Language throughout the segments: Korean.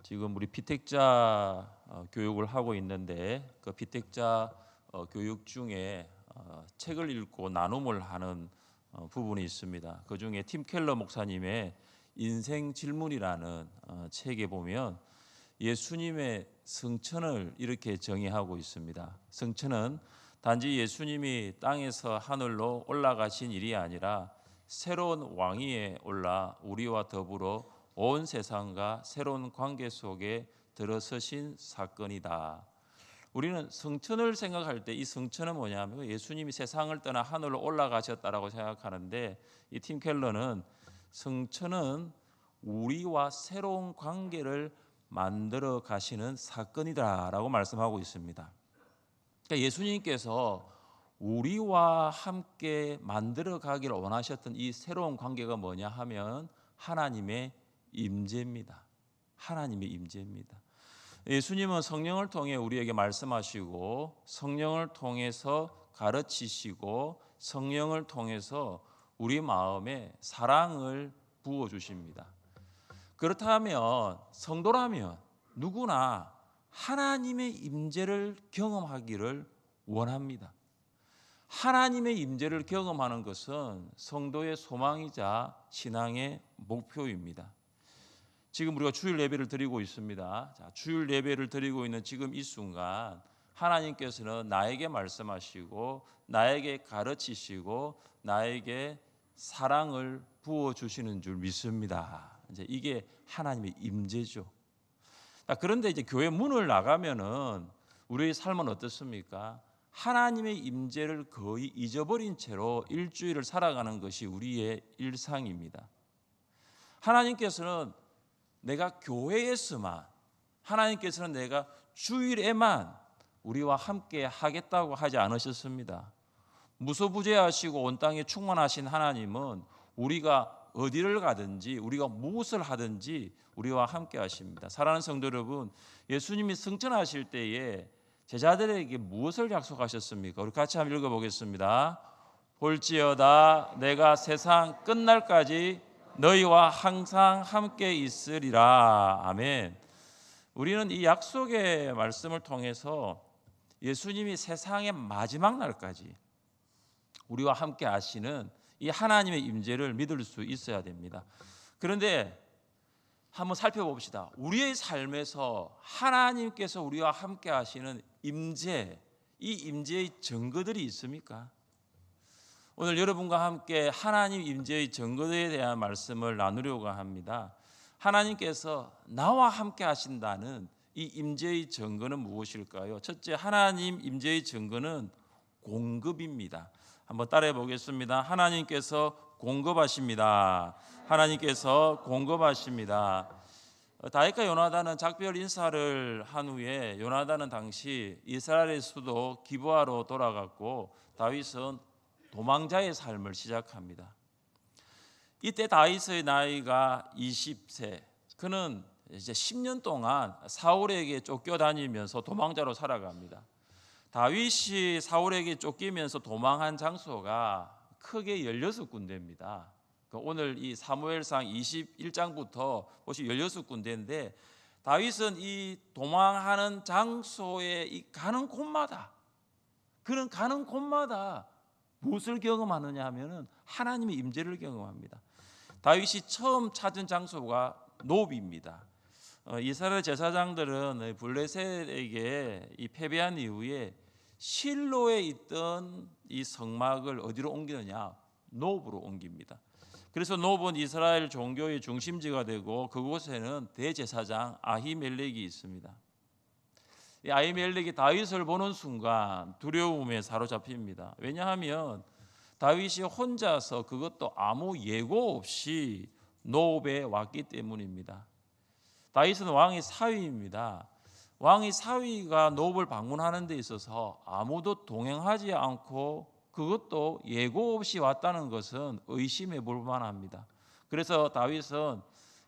지금 우리 비택자 교육을 하고 있는데 그 비택자 교육 중에 책을 읽고 나눔을 하는 부분이 있습니다. 그 중에 팀 켈러 목사님의 인생 질문이라는 책에 보면 예수님의 성천을 이렇게 정의하고 있습니다. 성천은 단지 예수님이 땅에서 하늘로 올라가신 일이 아니라 새로운 왕위에 올라 우리와 더불어 온 세상과 새로운 관계 속에 들어서신 사건이다. 우리는 성천을 생각할 때 이 성천은 뭐냐면 예수님이 세상을 떠나 하늘로 올라가셨다라고 생각하는데 이 팀 켈러는 성천은 우리와 새로운 관계를 만들어 가시는 사건이다라고 말씀하고 있습니다. 그러니까 예수님께서 우리와 함께 만들어 가기를 원하셨던 이 새로운 관계가 뭐냐 하면 하나님의 임재입니다. 하나님의 임재입니다. 예수님은 성령을 통해 우리에게 말씀하시고 성령을 통해서 가르치시고 성령을 통해서 우리 마음에 사랑을 부어 주십니다. 그렇다면 성도라면 누구나 하나님의 임재를 경험하기를 원합니다. 하나님의 임재를 경험하는 것은 성도의 소망이자 신앙의 목표입니다. 지금 우리가 주일 예배를 드리고 있습니다. 주일 예배를 드리고 있는 지금 이 순간 하나님께서는 나에게 말씀하시고 나에게 가르치시고 나에게 사랑을 부어 주시는 줄 믿습니다. 이제 이게 하나님의 임재죠. 그런데 이제 교회 문을 나가면은 우리의 삶은 어떻습니까? 하나님의 임재를 거의 잊어버린 채로 일주일을 살아가는 것이 우리의 일상입니다. 하나님께서는 내가 교회에서만, 하나님께서는 내가 주일에만 우리와 함께 하겠다고 하지 않으셨습니다. 무소부재하시고 온 땅에 충만하신 하나님은 우리가 어디를 가든지 우리가 무엇을 하든지 우리와 함께 하십니다. 사랑하는 성도 여러분, 예수님이 승천하실 때에 제자들에게 무엇을 약속하셨습니까? 우리 같이 한번 읽어보겠습니다. 볼지어다 내가 세상 끝날까지 너희와 항상 함께 있으리라. 아멘. 우리는 이 약속의 말씀을 통해서 예수님이 세상의 마지막 날까지 우리와 함께 하시는 이 하나님의 임재를 믿을 수 있어야 됩니다. 그런데 한번 살펴봅시다. 우리의 삶에서 하나님께서 우리와 함께 하시는 임재, 이 임재의 증거들이 있습니까? 오늘 여러분과 함께 하나님 임재의 증거들에 대한 말씀을 나누려고 합니다. 하나님께서 나와 함께 하신다는 이 임재의 증거는 무엇일까요? 첫째, 하나님 임재의 증거는 공급입니다. 한번 따라해 보겠습니다. 하나님께서 공급하십니다. 하나님께서 공급하십니다. 다윗과 요나단은 작별 인사를 한 후에 요나단은 당시 이스라엘의 수도 기브아로 돌아갔고 다윗은 도망자의 삶을 시작합니다. 이때 다윗의 나이가 20세. 그는 이제 10년 동안 사울에게 쫓겨다니면서 도망자로 살아갑니다. 다윗이 사울에게 쫓기면서 도망한 장소가 크게 16군데입니다. 오늘 이 사무엘상 21장부터 보시 16군데인데 다윗은 이 도망하는 장소에 가는 곳마다 그는 가는 곳마다 무엇을 경험하느냐 하면은 하나님의 임재를 경험합니다. 다윗이 처음 찾은 장소가 노비입니다. 이스라엘 제사장들은 블레셋에게 이 패배한 이후에 실로에 있던 이 성막을 어디로 옮기느냐? 노브로 옮깁니다. 그래서 노브는 이스라엘 종교의 중심지가 되고 그곳에는 대제사장 아히멜렉이 있습니다. 이 아히멜렉이 다윗을 보는 순간 두려움에 사로잡힙니다. 왜냐하면 다윗이 혼자서 그것도 아무 예고 없이 노브에 왔기 때문입니다. 다윗은 왕의 사위입니다. 왕의 사위가 노브를 방문하는 데 있어서 아무도 동행하지 않고 그것도 예고 없이 왔다는 것은 의심해 볼 만합니다. 그래서 다윗은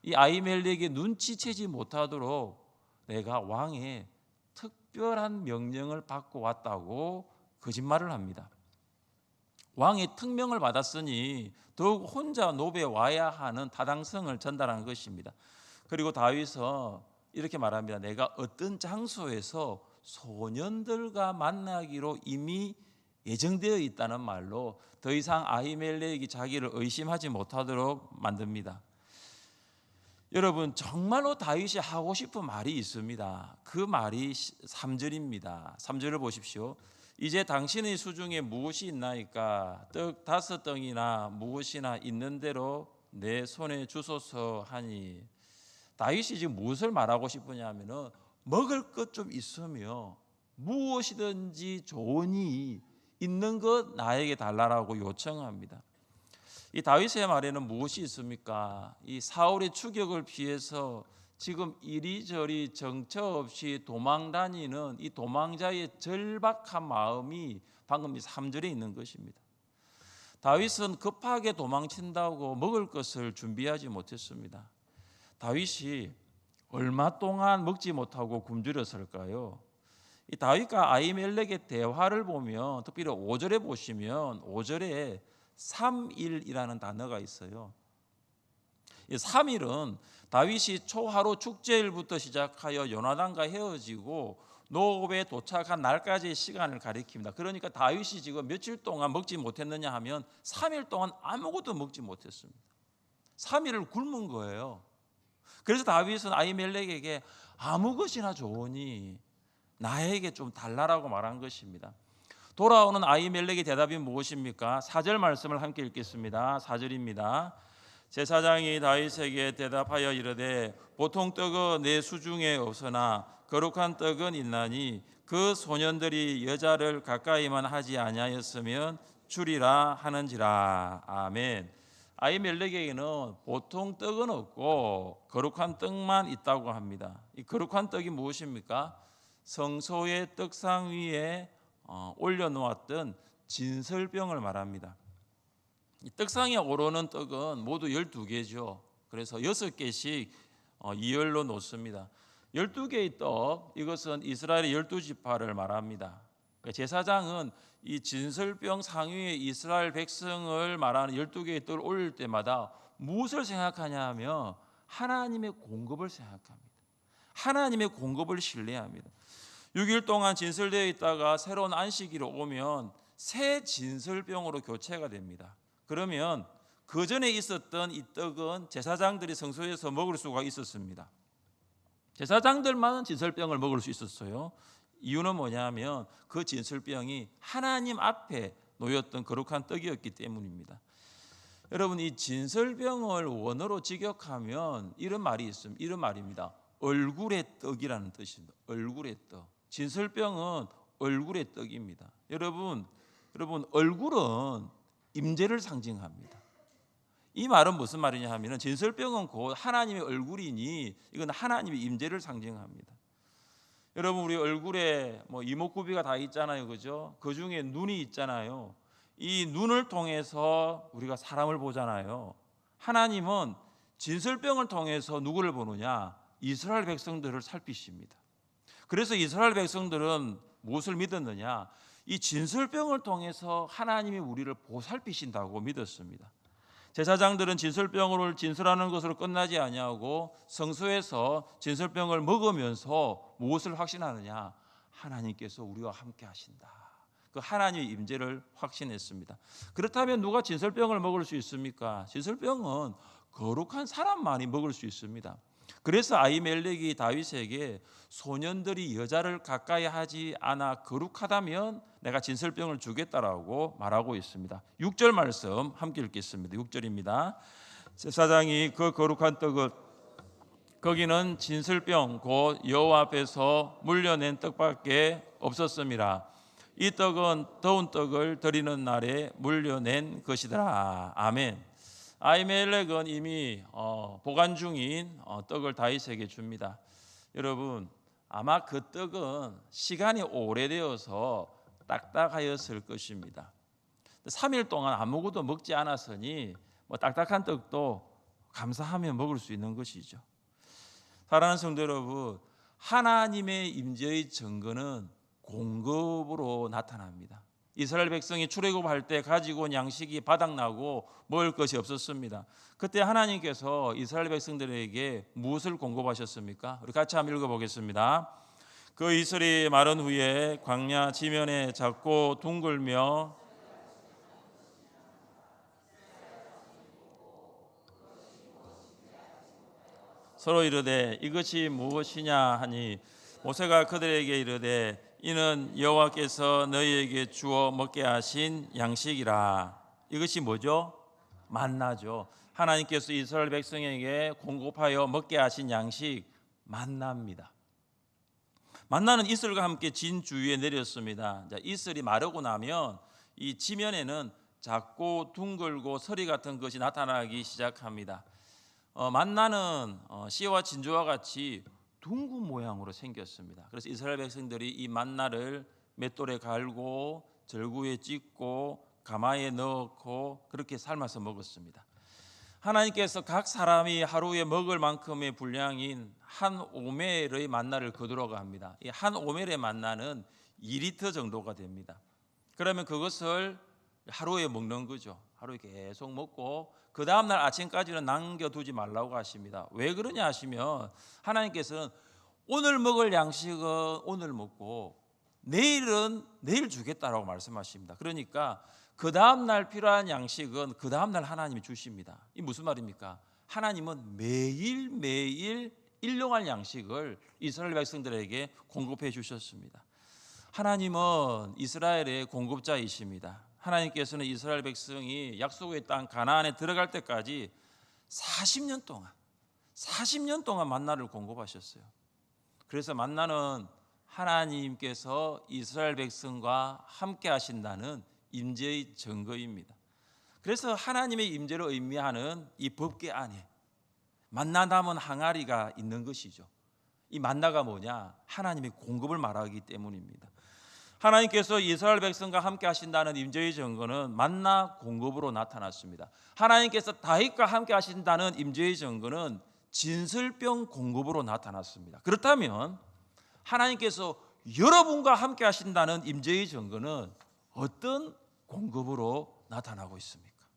이 아히멜렉이 눈치채지 못하도록 내가 왕의 특별한 명령을 받고 왔다고 거짓말을 합니다. 왕의 특명을 받았으니 더욱 혼자 노브에 와야 하는 타당성을 전달한 것입니다. 그리고 다윗은 이렇게 말합니다. 내가 어떤 장소에서 소년들과 만나기로 이미 예정되어 있다는 말로 더 이상 아히멜렉이 자기를 의심하지 못하도록 만듭니다. 여러분, 정말로 다윗이 하고 싶은 말이 있습니다. 그 말이 3절입니다. 3절을 보십시오. 이제 당신의 수중에 무엇이 있나이까? 떡 5덩이나 무엇이나 있는 대로 내 손에 주소서 하니. 다윗이 지금 무엇을 말하고 싶으냐 하면은 먹을 것 좀 있으며 무엇이든지 좋으니 있는 것 나에게 달라라고 요청합니다. 이 다윗의 말에는 무엇이 있습니까? 이 사울의 추격을 피해서 지금 이리저리 정처 없이 도망 다니는 이 도망자의 절박한 마음이 방금 이 3절에 있는 것입니다. 다윗은 급하게 도망친다고 먹을 것을 준비하지 못했습니다. 다윗이 얼마 동안 먹지 못하고 굶주렸을까요? 이 다윗과 아히멜렉의 대화를 보면 특별히 5절에 보시면 5절에 3일이라는 단어가 있어요. 이 3일은 다윗이 초하루 축제일부터 시작하여 요나단과 헤어지고 노업에 도착한 날까지의 시간을 가리킵니다. 그러니까 다윗이 지금 며칠 동안 먹지 못했느냐 하면 3일 동안 아무것도 먹지 못했습니다. 3일을 굶은 거예요. 그래서 다윗은 아히멜렉에게 아무 것이나 좋으니 나에게 좀 달라라고 말한 것입니다. 돌아오는 아히멜렉의 대답이 무엇입니까? 4절 말씀을 함께 읽겠습니다. 4절입니다. 제사장이 다윗에게 대답하여 이르되 보통 떡은 내 수중에 없으나 거룩한 떡은 있나니 그 소년들이 여자를 가까이만 하지 아니하였으면 주리라 하는지라. 아멘. 아히멜렉에게는 보통 떡은 없고 거룩한 떡만 있다고 합니다. 이 거룩한 떡이 무엇입니까? 성소의 떡상 위에 올려놓았던 진설병을 말합니다. 이 떡상에 오르는 떡은 모두 12개죠. 그래서 6개씩 2열로 놓습니다. 12개의 떡, 이것은 이스라엘의 12지파를 말합니다. 제사장은 이 진설병 상위에 이스라엘 백성을 말하는 12개의 떡을 올릴 때마다 무엇을 생각하냐 하면 하나님의 공급을 생각합니다. 하나님의 공급을 신뢰합니다. 6일 동안 진설되어 있다가 새로운 안식일이 오면 새 진설병으로 교체가 됩니다. 그러면 그 전에 있었던 이 떡은 제사장들이 성소에서 먹을 수가 있었습니다. 제사장들만 진설병을 먹을 수 있었어요. 이유는 뭐냐면 그 진설병이 하나님 앞에 놓였던 거룩한 떡이었기 때문입니다. 여러분, 이 진설병을 원어로 직역하면 이런 말이 있습니다. 이런 말입니다. 얼굴의 떡이라는 뜻입니다. 얼굴의 떡. 진설병은 얼굴의 떡입니다. 여러분 얼굴은 임재를 상징합니다. 이 말은 무슨 말이냐 하면 진설병은 곧 하나님의 얼굴이니 이건 하나님의 임재를 상징합니다. 여러분, 우리 얼굴에 이목구비가 다 있잖아요, 그죠? 그 중에 눈이 있잖아요. 이 눈을 통해서 우리가 사람을 보잖아요. 하나님은 진설병을 통해서 누구를 보느냐? 이스라엘 백성들을 살피십니다. 그래서 이스라엘 백성들은 무엇을 믿었느냐? 이 진설병을 통해서 하나님이 우리를 보살피신다고 믿었습니다. 제사장들은 진설병을 진설하는 것으로 끝나지 아니하고 성소에서 진설병을 먹으면서 무엇을 확신하느냐? 하나님께서 우리와 함께 하신다. 그 하나님의 임재를 확신했습니다. 그렇다면 누가 진설병을 먹을 수 있습니까? 진설병은 거룩한 사람만이 먹을 수 있습니다. 그래서 아히멜렉이 다윗에게 소년들이 여자를 가까이 하지 않아 거룩하다면 내가 진설병을 주겠다라고 말하고 있습니다. 6절 말씀 함께 읽겠습니다. 6절입니다. 제사장이 그 거룩한 떡을, 거기는 진설병 곧 여호와 앞에서 물려낸 떡밖에 없었음이라. 이 떡은 더운 떡을 드리는 날에 물려낸 것이더라. 아멘. 아히멜렉은 이미 보관 중인 떡을 다윗에게 줍니다. 여러분, 아마 그 떡은 시간이 오래되어서 딱딱하였을 것입니다. 3일 동안 아무것도 먹지 않았으니 딱딱한 떡도 감사하며 먹을 수 있는 것이죠. 사랑하는 성도 여러분, 하나님의 임재의 증거는 공급으로 나타납니다. 이스라엘 백성이 출애굽할 때 가지고 온 양식이 바닥나고 먹을 것이 없었습니다. 그때 하나님께서 이스라엘 백성들에게 무엇을 공급하셨습니까? 우리 같이 한번 읽어보겠습니다. 그 이슬이 마른 후에 광야 지면에 작고 둥글며 서로 이르되 이것이 무엇이냐 하니 모세가 그들에게 이르되 이는 여호와께서 너희에게 주어 먹게 하신 양식이라. 이것이 뭐죠? 만나죠. 하나님께서 이스라엘 백성에게 공급하여 먹게 하신 양식 만나입니다. 만나는 이슬과 함께 진 주위에 내렸습니다. 이슬이 마르고 나면 이 지면에는 작고 둥글고 서리 같은 것이 나타나기 시작합니다. 만나는 씨와 진주와 같이 둥근 모양으로 생겼습니다. 그래서 이스라엘 백성들이 이 만나를 맷돌에 갈고 절구에 찢고 가마에 넣고 그렇게 삶아서 먹었습니다. 하나님께서 각 사람이 하루에 먹을 만큼의 분량인 한 오멜의 만나를 거두라고 합니다. 이 한 오멜의 만나는 2리터 정도가 됩니다. 그러면 그것을 하루에 먹는 거죠. 하루에 계속 먹고 그 다음날 아침까지는 남겨두지 말라고 하십니다. 왜 그러냐 하시면 하나님께서는 오늘 먹을 양식은 오늘 먹고 내일은 내일 주겠다라고 말씀하십니다. 그러니까 그 다음날 필요한 양식은 그 다음날 하나님이 주십니다. 이 무슨 말입니까? 하나님은 매일매일 일용할 양식을 이스라엘 백성들에게 공급해 주셨습니다. 하나님은 이스라엘의 공급자이십니다. 하나님께서는 이스라엘 백성이 약속의 땅 가나안에 들어갈 때까지 40년 동안 만나를 공급하셨어요. 그래서 만나는 하나님께서 이스라엘 백성과 함께 하신다는 임재의 증거입니다. 그래서 하나님의 임재를 의미하는 이 법궤 안에 만나 남은 항아리가 있는 것이죠. 이 만나가 뭐냐? 하나님의 공급을 말하기 때문입니다. 하나님께서 이스라엘 백성과 함께 하신다는 임재의 증거는 만나 공급으로 나타났습니다. 하나님께서 다윗과 함께 하신다는 임재의 증거는 진설병 공급으로 나타났습니다. 그렇다면 하나님께서 여러분과 함께 하신다는 임재의 증거는 어떤 공급으로 나타나고 있습니까?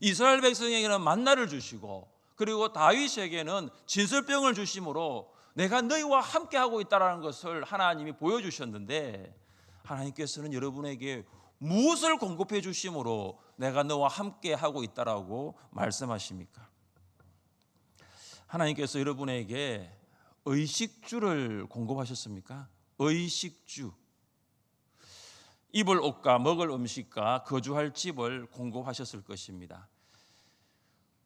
이스라엘 백성에게는 만나를 주시고 그리고 다윗에게는 진설병을 주심으로 내가 너희와 함께하고 있다는 것을 하나님이 보여주셨는데 하나님께서는 여러분에게 무엇을 공급해 주심으로 내가 너와 함께하고 있다라고 말씀하십니까? 하나님께서 여러분에게 의식주를 공급하셨습니까? 의식주. 입을 옷과 먹을 음식과 거주할 집을 공급하셨을 것입니다.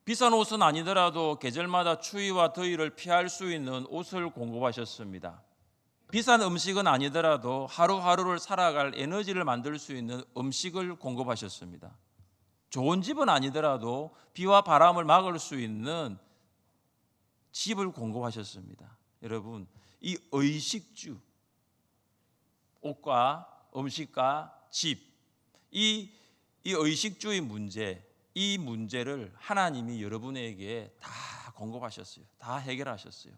비싼 옷은 아니더라도 계절마다 추위와 더위를 피할 수 있는 옷을 공급하셨습니다. 비싼 음식은 아니더라도 하루하루를 살아갈 에너지를 만들 수 있는 음식을 공급하셨습니다. 좋은 집은 아니더라도 비와 바람을 막을 수 있는 집을 공급하셨습니다. 여러분, 이 의식주, 옷과 음식과 집, 이 의식주의 문제, 이 문제를 하나님이 여러분에게 다 공급하셨어요. 다 해결하셨어요.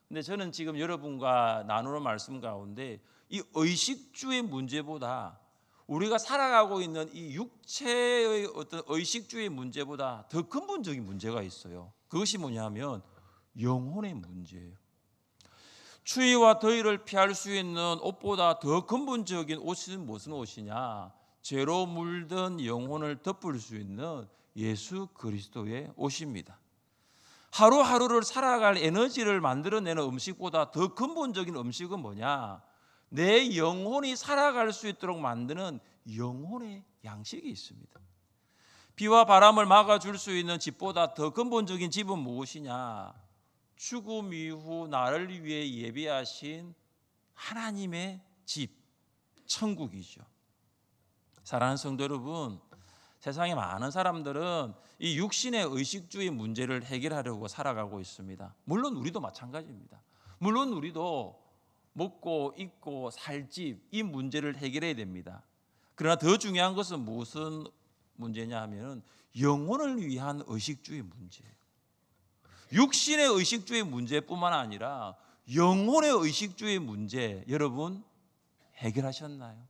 근데 저는 지금 여러분과 나누는 말씀 가운데 이 의식주의 문제보다 우리가 살아가고 있는 이 육체의 어떤 의식주의 문제보다 더 근본적인 문제가 있어요. 그것이 뭐냐면 영혼의 문제예요. 추위와 더위를 피할 수 있는 옷보다 더 근본적인 옷은 무슨 옷이냐? 죄로 물든 영혼을 덮을 수 있는 예수 그리스도의 옷입니다. 하루하루를 살아갈 에너지를 만들어내는 음식보다 더 근본적인 음식은 뭐냐? 내 영혼이 살아갈 수 있도록 만드는 영혼의 양식이 있습니다. 비와 바람을 막아줄 수 있는 집보다 더 근본적인 집은 무엇이냐? 죽음 이후 나를 위해 예비하신 하나님의 집, 천국이죠. 사랑하는 성도 여러분, 세상에 많은 사람들은 이 육신의 의식주의 문제를 해결하려고 살아가고 있습니다. 물론 우리도 마찬가지입니다. 물론 우리도 먹고 입고 살 집, 이 문제를 해결해야 됩니다. 그러나 더 중요한 것은 무슨 문제냐 하면 영혼을 위한 의식주의 문제예요. 육신의 의식주의 문제뿐만 아니라 영혼의 의식주의 문제 여러분 해결하셨나요?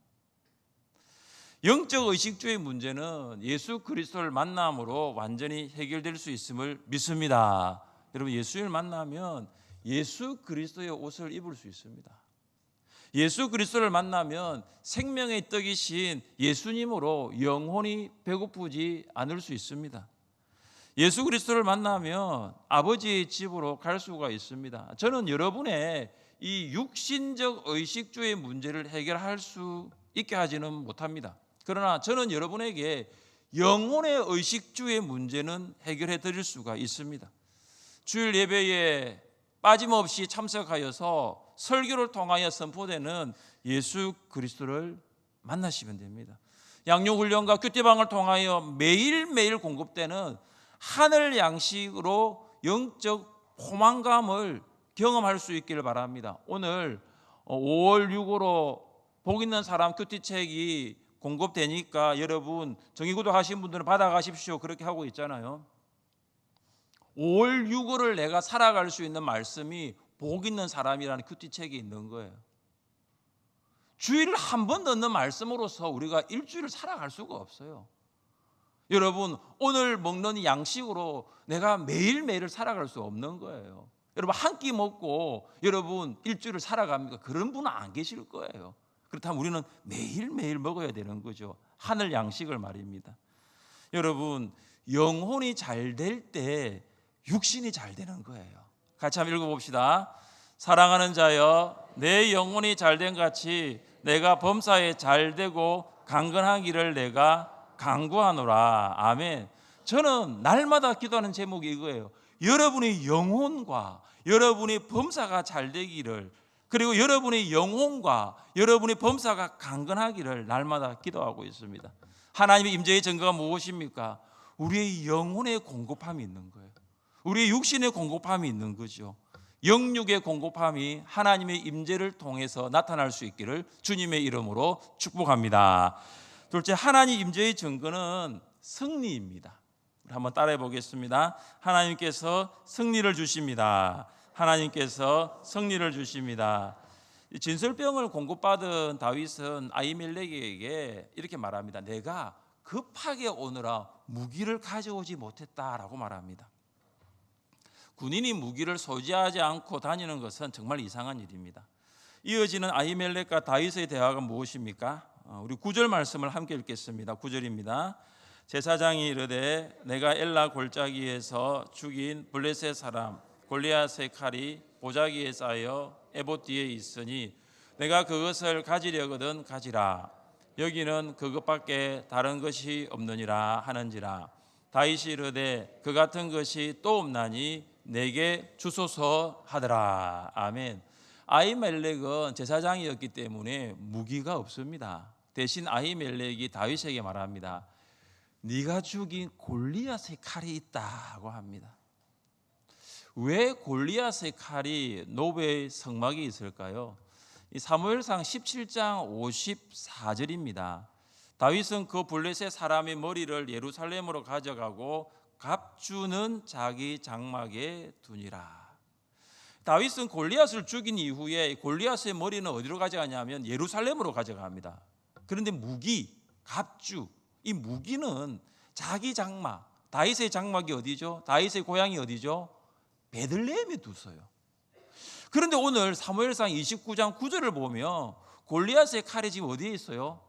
영적 의식주의 문제는 예수 그리스도를 만남으로 완전히 해결될 수 있음을 믿습니다. 여러분, 예수를 만나면 예수 그리스도의 옷을 입을 수 있습니다. 예수 그리스도를 만나면 생명의 떡이신 예수님으로 영혼이 배고프지 않을 수 있습니다. 예수 그리스도를 만나면 아버지의 집으로 갈 수가 있습니다. 저는 여러분의 이 육신적 의식주의 문제를 해결할 수 있게 하지는 못합니다. 그러나 저는 여러분에게 영혼의 의식주의 문제는 해결해 드릴 수가 있습니다. 주일 예배에 빠짐없이 참석하여서 설교를 통하여 선포되는 예수 그리스도를 만나시면 됩니다. 양육훈련과 큐티방을 통하여 매일매일 공급되는 하늘 양식으로 영적 포만감을 경험할 수 있기를 바랍니다. 오늘 5월 6월로 복 있는 사람 큐티책이 공급되니까 여러분 정기구독 하신 분들은 받아가십시오. 그렇게 하고 있잖아요. 5월 6월을 내가 살아갈 수 있는 말씀이 복 있는 사람이라는 큐티책이 있는 거예요. 주일을 한 번 듣는 말씀으로서 우리가 일주일을 살아갈 수가 없어요. 여러분, 오늘 먹는 양식으로 내가 매일매일을 살아갈 수 없는 거예요. 여러분, 한 끼 먹고 여러분 일주일을 살아갑니까? 그런 분은 안 계실 거예요. 그렇다면 우리는 매일매일 먹어야 되는 거죠. 하늘 양식을 말입니다. 여러분, 영혼이 잘 될 때 육신이 잘 되는 거예요. 같이 한번 읽어봅시다. 사랑하는 자여, 내 영혼이 잘된 같이 내가 범사에 잘 되고 강건하기를 내가 간구하노라. 아멘. 저는 날마다 기도하는 제목이 이거예요. 여러분의 영혼과 여러분의 범사가 잘 되기를, 그리고 여러분의 영혼과 여러분의 범사가 강건하기를 날마다 기도하고 있습니다. 하나님의 임재의 증거가 무엇입니까? 우리의 영혼의 공급함이 있는 거예요. 우리의 육신의 공급함이 있는 거죠. 영육의 공급함이 하나님의 임재를 통해서 나타날 수 있기를 주님의 이름으로 축복합니다. 둘째, 하나님 임재의 증거는 승리입니다. 한번 따라해 보겠습니다. 하나님께서 승리를 주십니다. 하나님께서 승리를 주십니다. 진설병을 공급받은 다윗은 아히멜렉에게 이렇게 말합니다. 내가 급하게 오느라 무기를 가져오지 못했다라고 말합니다. 군인이 무기를 소지하지 않고 다니는 것은 정말 이상한 일입니다. 이어지는 아히멜렉과 다윗의 대화가 무엇입니까? 우리 9절 말씀을 함께 읽겠습니다. 9절입니다. 제사장이 이르되 내가 엘라 골짜기에서 죽인 블레셋 사람 골리앗의 칼이 보자기에 쌓여 에봇 뒤에 있으니 내가 그것을 가지려거든 가지라. 여기는 그것밖에 다른 것이 없느니라 하는지라. 다윗이 이르되 그 같은 것이 또 없나니 내게 주소서 하더라. 아멘. 아히멜렉은 제사장이었기 때문에 무기가 없습니다. 대신 아히멜렉이 다윗에게 말합니다. 네가 죽인 골리앗의 칼이 있다고 합니다. 왜 골리앗의 칼이 노베의 성막에 있을까요? 사무엘상 17장 54절입니다. 다윗은 그 블레셋 사람의 머리를 예루살렘으로 가져가고 갑주는 자기 장막에 두니라. 다윗은 골리앗을 죽인 이후에 골리앗의 머리는 어디로 가져가냐면 예루살렘으로 가져갑니다. 그런데 무기, 갑주, 이 무기는 자기 장막, 다윗의 장막이 어디죠? 다윗의 고향이 어디죠? 베들레헴에 두어요. 그런데 오늘 사무엘상 29장 9절을 보면 골리앗의 칼이 지금 어디에 있어요?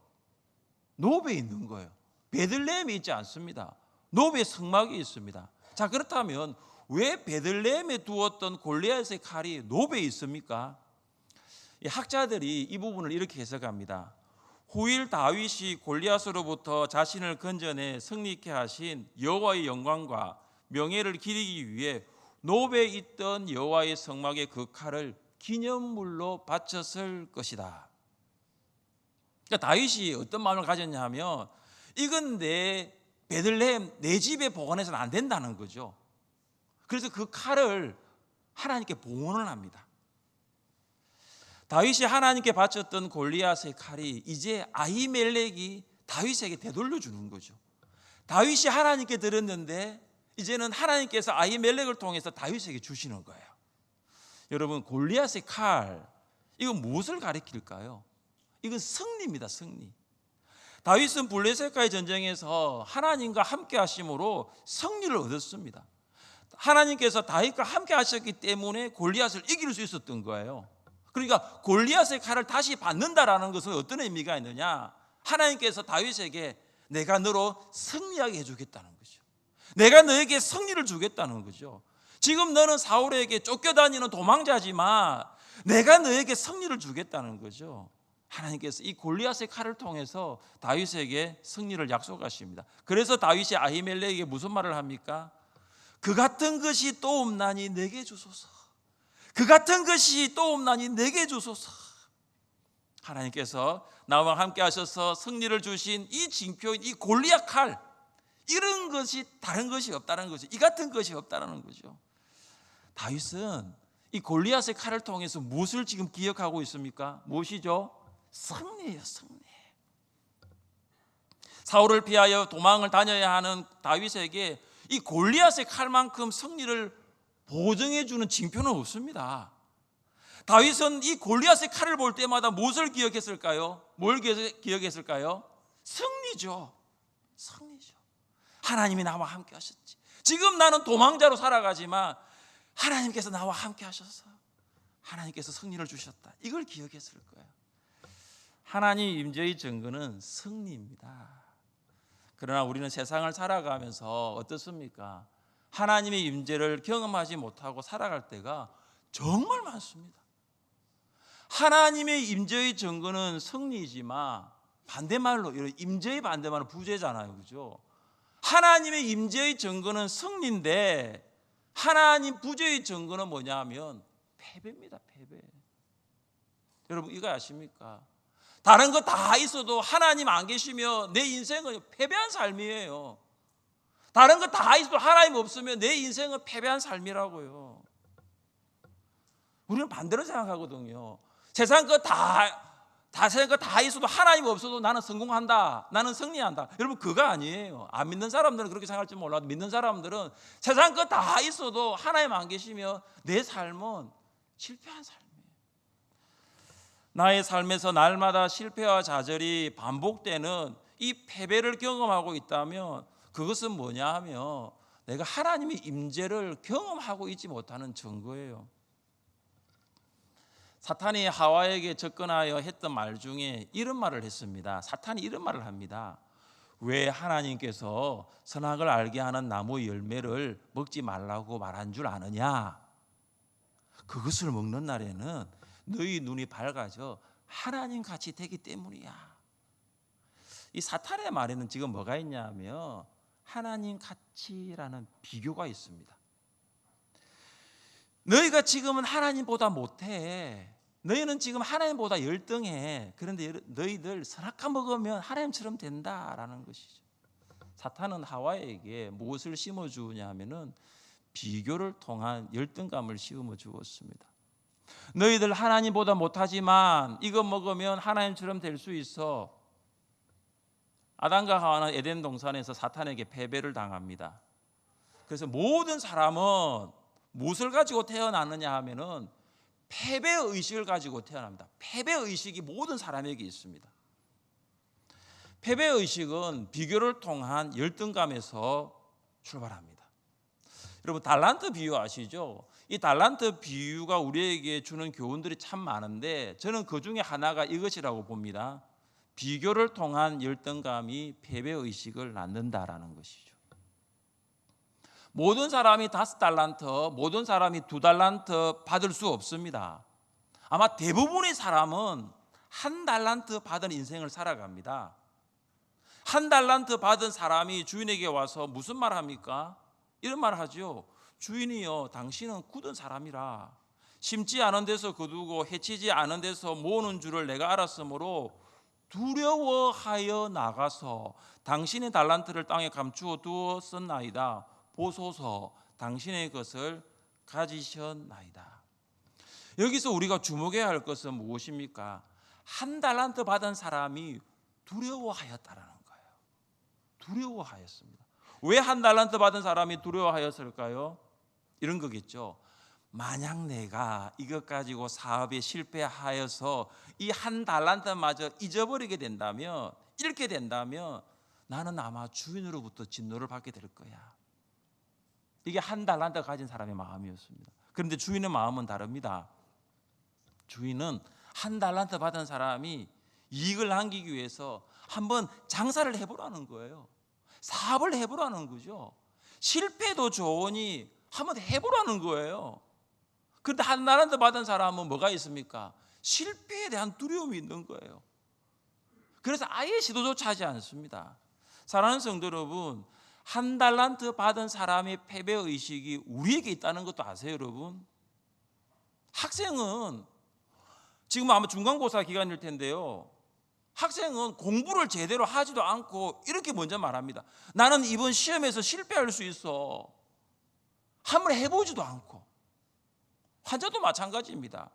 노베에 있는 거예요. 베들레헴에 있지 않습니다. 노베의 성막에 있습니다. 자, 그렇다면 왜 베들레헴에 두었던 골리앗의 칼이 노베에 있습니까? 학자들이 이 부분을 이렇게 해석합니다. 후일 다윗이 골리앗으로부터 자신을 건져내 승리케 하신 여호와의 영광과 명예를 기리기 위해 노베에 있던 여호와의 성막의 그 칼을 기념물로 바쳤을 것이다. 그러니까 다윗이 어떤 마음을 가졌냐 하면 이건 내 베들레헴 내 집에 보관해서는 안 된다는 거죠. 그래서 그 칼을 하나님께 봉헌을 합니다. 다윗이 하나님께 바쳤던 골리앗의 칼이 이제 아히멜렉이 다윗에게 되돌려 주는 거죠. 다윗이 하나님께 드렸는데 이제는 하나님께서 아히멜렉을 통해서 다윗에게 주시는 거예요. 여러분, 골리앗의 칼, 이건 무엇을 가리킬까요? 이건 승리입니다. 승리. 다윗은 블레셋과의 전쟁에서 하나님과 함께 하심으로 승리를 얻었습니다. 하나님께서 다윗과 함께 하셨기 때문에 골리앗을 이길 수 있었던 거예요. 그러니까 골리앗의 칼을 다시 받는다라는 것은 어떤 의미가 있느냐? 하나님께서 다윗에게 내가 너로 승리하게 해주겠다는 거죠. 내가 너에게 승리를 주겠다는 거죠. 지금 너는 사울에게 쫓겨다니는 도망자지만 내가 너에게 승리를 주겠다는 거죠. 하나님께서 이 골리앗의 칼을 통해서 다윗에게 승리를 약속하십니다. 그래서 다윗이 아히멜렉에게 무슨 말을 합니까? 그 같은 것이 또 없나니 내게 주소서. 그 같은 것이 또 없나니 내게 주소서. 하나님께서 나와 함께 하셔서 승리를 주신 이 징표인 이 골리앗 칼, 이런 것이 다른 것이 없다는 거죠. 이 같은 것이 없다는 거죠. 다윗은 이 골리앗의 칼을 통해서 무엇을 지금 기억하고 있습니까? 무엇이죠? 승리예요, 승리. 사울을 피하여 도망을 다녀야 하는 다윗에게 이 골리앗의 칼만큼 승리를 보증해 주는 징표는 없습니다. 다윗은 이 골리앗의 칼을 볼 때마다 무엇을 기억했을까요? 뭘 기억했을까요? 승리죠. 승리죠. 하나님이 나와 함께 하셨지. 지금 나는 도망자로 살아가지만 하나님께서 나와 함께 하셔서 하나님께서 승리를 주셨다. 이걸 기억했을 거예요. 하나님 임재의 증거는 승리입니다. 그러나 우리는 세상을 살아가면서 어떻습니까? 하나님의 임재를 경험하지 못하고 살아갈 때가 정말 많습니다. 하나님의 임재의 증거는 승리이지만 반대말로 임재의 반대말은 부재잖아요, 그죠? 하나님의 임재의 증거는 승리인데 하나님 부재의 증거는 뭐냐면 패배입니다, 패배. 여러분 이거 아십니까? 다른 거 다 있어도 하나님 안 계시면 내 인생은 패배한 삶이에요. 다른 거 다 있어도 하나님 없으면 내 인생은 패배한 삶이라고요. 우리는 반대로 생각하거든요. 세상 거 세상 거 다 있어도 하나님 없어도 나는 성공한다, 나는 승리한다. 여러분 그거 아니에요. 안 믿는 사람들은 그렇게 생각할지 몰라도 믿는 사람들은 세상 거 다 있어도 하나님 안 계시면 내 삶은 실패한 삶이에요. 나의 삶에서 날마다 실패와 좌절이 반복되는 이 패배를 경험하고 있다면 그것은 뭐냐 하면 내가 하나님의 임재를 경험하고 있지 못하는 증거예요. 사탄이 하와에게 접근하여 했던 말 중에 이런 말을 했습니다. 사탄이 이런 말을 합니다. 왜 하나님께서 선악을 알게 하는 나무 열매를 먹지 말라고 말한 줄 아느냐? 그것을 먹는 날에는 너희 눈이 밝아져 하나님 같이 되기 때문이야. 이 사탄의 말에는 지금 뭐가 있냐면 하나님 같이라는 비교가 있습니다. 너희가 지금은 하나님보다 못해. 너희는 지금 하나님보다 열등해. 그런데 너희들 선악과 먹으면 하나님처럼 된다라는 것이죠. 사탄은 하와에게 무엇을 심어주냐 하면은 비교를 통한 열등감을 심어 주었습니다. 너희들 하나님보다 못하지만 이거 먹으면 하나님처럼 될 수 있어. 아담과 하와는 에덴 동산에서 사탄에게 패배를 당합니다. 그래서 모든 사람은 무엇을 가지고 태어났느냐 하면은 패배 의식을 가지고 태어납니다. 패배 의식이 모든 사람에게 있습니다. 패배 의식은 비교를 통한 열등감에서 출발합니다. 여러분 달란트 비유 아시죠? 이 달란트 비유가 우리에게 주는 교훈들이 참 많은데 저는 그 중에 하나가 이것이라고 봅니다. 비교를 통한 열등감이 패배 의식을 낳는다라는 것이죠. 모든 사람이 5달란트, 모든 사람이 2달란트 받을 수 없습니다. 아마 대부분의 사람은 1달란트 받은 인생을 살아갑니다. 1달란트 받은 사람이 주인에게 와서 무슨 말 합니까? 이런 말 하죠. 주인이여, 당신은 굳은 사람이라. 심지 않은 데서 거두고 해치지 않은 데서 모으는 줄을 내가 알았으므로 두려워하여 나가서 당신의 달란트를 땅에 감추어 두었었나이다. 보소서, 당신의 것을 가지셨나이다. 여기서 우리가 주목해야 할 것은 무엇입니까? 1달란트 받은 사람이 두려워하였다라는 거예요. 두려워하였습니다. 왜 1달란트 받은 사람이 두려워하였을까요? 이런 거겠죠. 만약 내가 이것 가지고 사업에 실패하여서 이 1달란트마저 잊어버리게 된다면 이렇게 된다면 나는 아마 주인으로부터 진노를 받게 될 거야. 이게 한 달란트 가진 사람의 마음이었습니다. 그런데 주인의 마음은 다릅니다. 주인은 한 달란트 받은 사람이 이익을 남기기 위해서 한번 장사를 해보라는 거예요. 사업을 해보라는 거죠. 실패도 좋으니 한번 해보라는 거예요. 그런데 한 달란트 받은 사람은 뭐가 있습니까? 실패에 대한 두려움이 있는 거예요. 그래서 아예 시도조차 하지 않습니다. 사랑하는 성도 여러분, 한 달란트 받은 사람의 패배의식이 우리에게 있다는 것도 아세요, 여러분? 학생은 지금 아마 중간고사 기간일 텐데요, 학생은 공부를 제대로 하지도 않고 이렇게 먼저 말합니다. 나는 이번 시험에서 실패할 수 있어. 한번 해보지도 않고. 환자도 마찬가지입니다.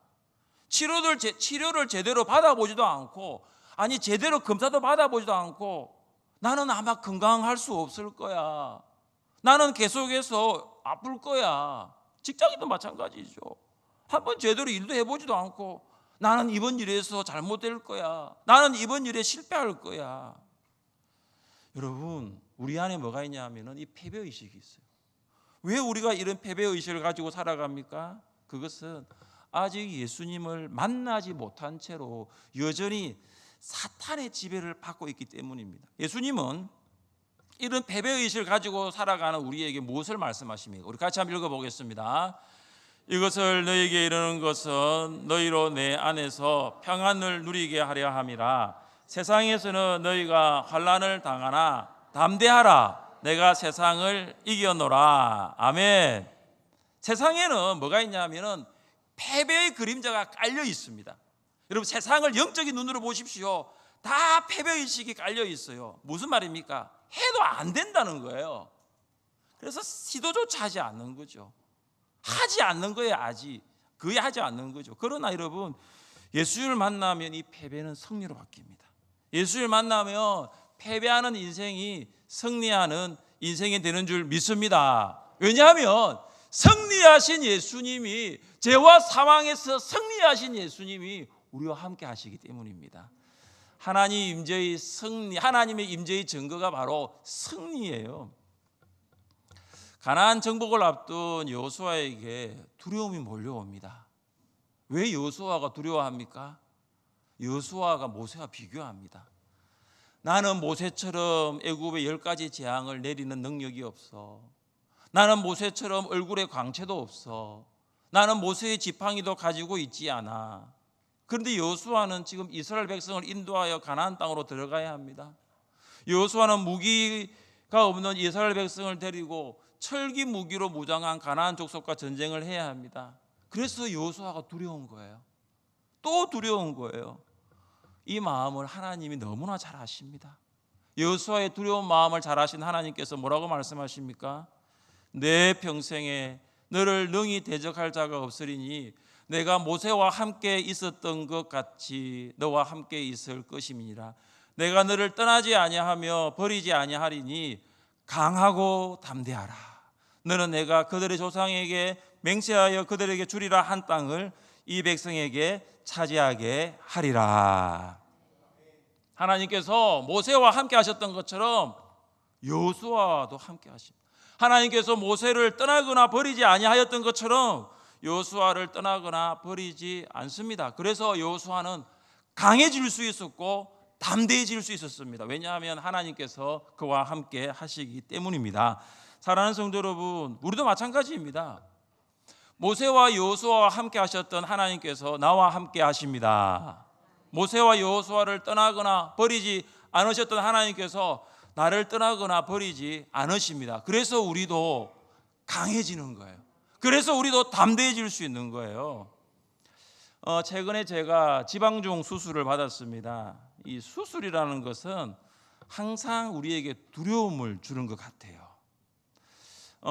치료를 제대로 받아보지도 않고, 아니 제대로 검사도 받아보지도 않고, 나는 아마 건강할 수 없을 거야. 나는 계속해서 아플 거야. 직장인도 마찬가지죠. 한번 제대로 일도 해보지도 않고, 나는 이번 일에서 잘못될 거야. 나는 이번 일에 실패할 거야. 여러분, 우리 안에 뭐가 있냐 하면은 이 패배의식이 있어요. 왜 우리가 이런 패배의식을 가지고 살아갑니까? 그것은 아직 예수님을 만나지 못한 채로 여전히 사탄의 지배를 받고 있기 때문입니다. 예수님은 이런 패배의식을 가지고 살아가는 우리에게 무엇을 말씀하십니까? 우리 같이 한번 읽어보겠습니다. 이것을 너희에게 이르는 것은 너희로 내 안에서 평안을 누리게 하려 함이라. 세상에서는 너희가 환난을 당하나 담대하라. 내가 세상을 이겨노라. 아멘. 세상에는 뭐가 있냐면은 패배의 그림자가 깔려 있습니다. 여러분, 세상을 영적인 눈으로 보십시오. 다 패배의식이 깔려 있어요. 무슨 말입니까? 해도 안 된다는 거예요. 그래서 시도조차 하지 않는 거죠. 하지 않는 거예요. 아직 거의 하지 않는 거죠. 그러나 여러분, 예수를 만나면 이 패배는 승리로 바뀝니다. 예수를 만나면 패배하는 인생이 승리하는 인생이 되는 줄 믿습니다. 왜냐하면 승리하신 예수님이, 죄와 사망에서 승리하신 예수님이 우리와 함께 하시기 때문입니다. 하나님의 임재의 승리, 하나님의 임재의 증거가 바로 승리예요. 가나안 정복을 앞둔 여호수아에게 두려움이 몰려옵니다. 왜 여호수아가 두려워합니까? 여호수아가 모세와 비교합니다. 나는 모세처럼 애굽의 10가지 재앙을 내리는 능력이 없어. 나는 모세처럼 얼굴에 광채도 없어. 나는 모세의 지팡이도 가지고 있지 않아. 그런데 여호수아는 지금 이스라엘 백성을 인도하여 가나안 땅으로 들어가야 합니다. 여호수아는 무기가 없는 이스라엘 백성을 데리고 철기 무기로 무장한 가나안 족속과 전쟁을 해야 합니다. 그래서 여호수아가 두려운 거예요. 또 두려운 거예요. 이 마음을 하나님이 너무나 잘 아십니다. 여호수아의 두려운 마음을 잘 아신 하나님께서 뭐라고 말씀하십니까? 내 평생에 너를 능히 대적할 자가 없으리니 내가 모세와 함께 있었던 것 같이 너와 함께 있을 것임이니라. 내가 너를 떠나지 아니하며 버리지 아니하리니 강하고 담대하라. 너는 내가 그들의 조상에게 맹세하여 그들에게 주리라 한 땅을 이 백성에게 차지하게 하리라. 하나님께서 모세와 함께 하셨던 것처럼 여호수아와도 함께 하십니다. 하나님께서 모세를 떠나거나 버리지 아니하였던 것처럼 여호수아를 떠나거나 버리지 않습니다. 그래서 여호수아는 강해질 수 있었고 담대해질 수 있었습니다. 왜냐하면 하나님께서 그와 함께 하시기 때문입니다. 사랑하는 성도 여러분, 우리도 마찬가지입니다. 모세와 여호수아와 함께 하셨던 하나님께서 나와 함께 하십니다. 모세와 여호수아를 떠나거나 버리지 않으셨던 하나님께서 나를 떠나거나 버리지 않으십니다. 그래서 우리도 강해지는 거예요. 그래서 우리도 담대해질 수 있는 거예요. 최근에 제가 지방중 수술을 받았습니다. 이 수술이라는 것은 항상 우리에게 두려움을 주는 것 같아요.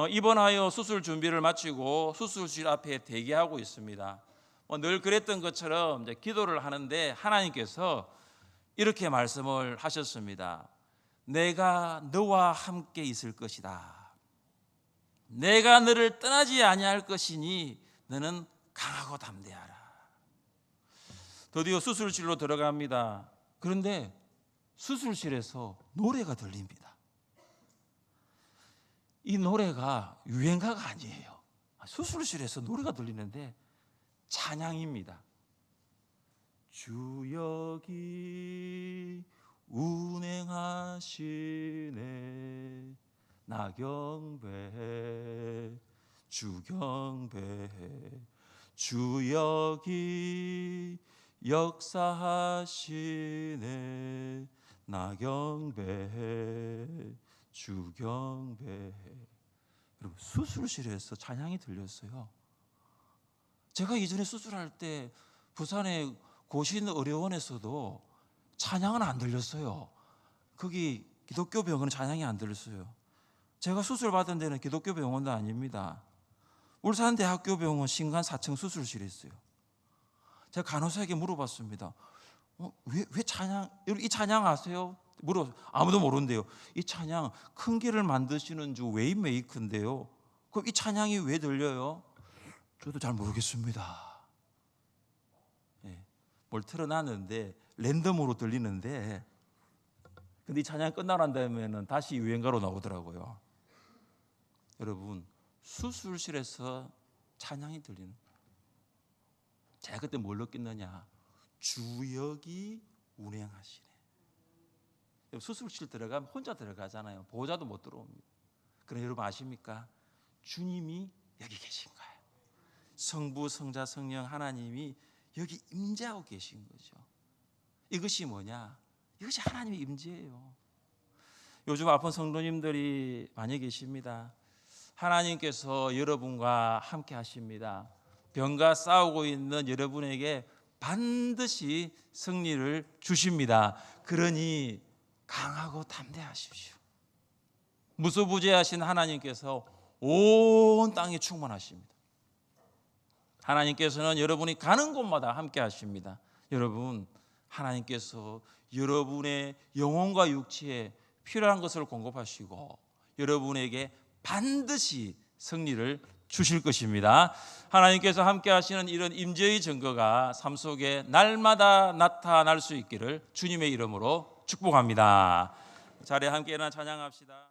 입원하여 수술 준비를 마치고 수술실 앞에 대기하고 있습니다. 늘 그랬던 것처럼 이제 기도를 하는데 하나님께서 이렇게 말씀을 하셨습니다. 내가 너와 함께 있을 것이다. 내가 너를 떠나지 아니할 것이니 너는 강하고 담대하라. 드디어 수술실로 들어갑니다. 그런데 수술실에서 노래가 들립니다. 이 노래가 유행가가 아니에요. 수술실에서 노래가 들리는데 찬양입니다. 주 여기 운행하시네 나 경배해 주 경배해 주 여기 역사하시네 나 경배해 주 경배해. 여러분 수술실에서 찬양이 들렸어요. 제가 이전에 수술할 때 부산의 고신의료원에서도 찬양은 안 들렸어요. 거기 기독교 병원은 찬양이 안 들렸어요. 제가 수술 받은 데는 기독교 병원도 아닙니다. 울산대학교 병원 신간 4층 수술실에 있어요. 제가 간호사에게 물어봤습니다. 왜 찬양, 이 찬양 아세요? 아무도 모른대요. 이 찬양 큰 길을 만드시는 주 웨이메이커인데요. 그럼 이 찬양이 왜 들려요? 저도 잘 모르겠습니다. 네, 뭘 틀어놨는데 랜덤으로 들리는데, 근데 이 찬양 끝나고 난 다음에는 다시 유행가로 나오더라고요. 여러분 수술실에서 찬양이 들리는 거예요. 제가 그때 뭘 느꼈느냐? 주역이 운행하시네. 수술실 들어가면 혼자 들어가잖아요. 보호자도 못 들어옵니다. 그럼 여러분 아십니까? 주님이 여기 계신 거예요. 성부, 성자, 성령 하나님이 여기 임재하고 계신 거죠. 이것이 뭐냐? 이것이 하나님의 임재예요. 요즘 아픈 성도님들이 많이 계십니다. 하나님께서 여러분과 함께 하십니다. 병과 싸우고 있는 여러분에게 반드시 승리를 주십니다. 그러니 강하고 담대하십시오. 무소부재하신 하나님께서 온 땅에 충만하십니다. 하나님께서는 여러분이 가는 곳마다 함께 하십니다. 여러분, 하나님께서 여러분의 영혼과 육체에 필요한 것을 공급하시고 여러분에게 반드시 승리를 주실 것입니다. 하나님께서 함께 하시는 이런 임재의 증거가 삶 속에 날마다 나타날 수 있기를 주님의 이름으로 축복합니다. 자리에 함께 일어나 찬양합시다.